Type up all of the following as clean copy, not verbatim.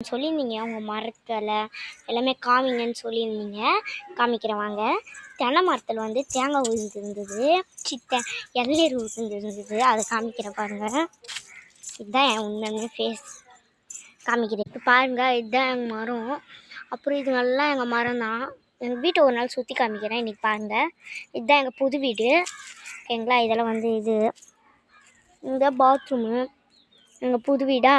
நீங்கள் சொல்லியிருந்தீங்க உங்கள் மரத்தில் எல்லாமே காமிங்கன்னு சொல்லியிருந்தீங்க. காமிக்கிறேன் வாங்க. தென்னை மரத்தில் வந்து தேங்காய் உதிர்ந்துருந்தது, இளநீர் உதிர்ந்துருந்தது. அதை காமிக்கிறேன் பாருங்கள். இதுதான் என் உண்மையுமே ஃபேஸ் காமிக்கிறேன். இப்போ பாருங்கள், இதுதான் எங்கள் மரம். அப்புறம் இது நல்லா எங்கள் மரம் தான். எங்கள் வீட்டை ஒரு நாள் சுற்றி காமிக்கிறேன். இன்றைக்கி பாருங்கள், இதுதான் எங்கள் புது வீடு. ஓகேங்களா? இதெல்லாம் வந்து இந்த பாத்ரூமு எங்கள் புது வீடா.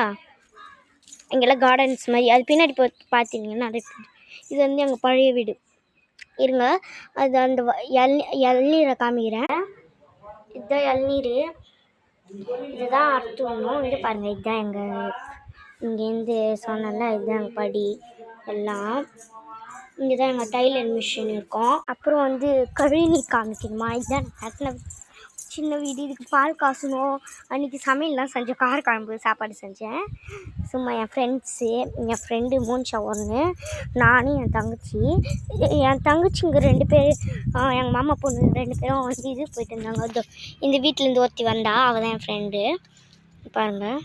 இங்கெல்லாம் கார்டன்ஸ் மாதிரி. அது பின்னாடி பார்த்தீங்கன்னா இது வந்து எங்கள் பழைய வீடு. இருங்க, அது அந்த இளநீரை காமிக்கிறேன். இதுதான் இளநீர். இதுதான் அறுத்துடணும். இது பாருங்கள், இதுதான் எங்கள் இங்கேருந்து சொன்னல, இதுதான் எங்கள் படி எல்லாம். இங்கே தான் எங்கள் டைலர் மிஷின் இருக்கும். அப்புறம் வந்து கழினி காமிக்கணுமா? இதுதான் சின்ன வீடு. இதுக்கு பால் காசணும். அன்றைக்கி சமையல்லாம் செஞ்சேன், காரக்குழம்பு சாப்பாடு செஞ்சேன். சும்மா என் ஃப்ரெண்டு மூன்ஷா ஒன்று, நானும் என் தங்கச்சிங்க 2 பேர், எங்கள் மாமா பொண்ணு 2 பேரும் வந்து இது போயிட்டு இருந்தாங்க. இந்த வீட்டிலேருந்து ஒருத்தி வந்தா, அவள் தான் என் ஃப்ரெண்டு. பாருங்கள்,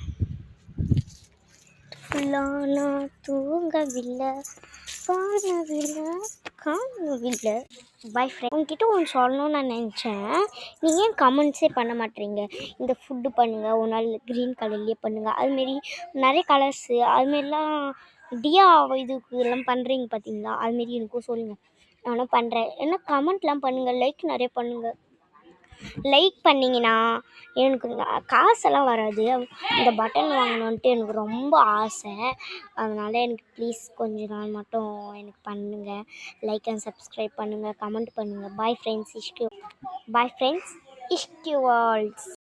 ஃபுல்லாக நான் தூங்கவில்லை, காணவில்லை. பை ஃப்ரெண்ட், உங்ககிட்ட ஒன்று சொல்லணும்னு நான் நினச்சேன். நீங்கள் ஏன் கமெண்ட்ஸே பண்ண மாட்டேறீங்க? இந்த ஃபுட்டு பண்ணுங்கள், ஒரு நாள் க்ரீன் கலர்லேயே பண்ணுங்கள், அதுமாரி நிறைய கலர்ஸு அதுமாரிலாம் டியா இதுக்கு எல்லாம் பண்ணுறீங்க பார்த்தீங்களா? அதுமாரி எனக்கும் சொல்லுங்கள், நானும் பண்ணுறேன். ஏன்னா கமெண்ட்லாம் பண்ணுங்கள், லைக் நிறைய பண்ணுங்கள். லைக் பண்ணிங்கன்னா எனக்கு காசெல்லாம் வராது. இந்த பட்டன் வாங்கணுன்ட்டு எனக்கு ரொம்ப ஆசை. அதனால் எனக்கு ப்ளீஸ் கொஞ்ச நாள் மட்டும் எனக்கு பண்ணுங்கள். லைக் அண்ட் சப்ஸ்கிரைப் பண்ணுங்கள், கமெண்ட் பண்ணுங்கள். Bye friends, issue Alps.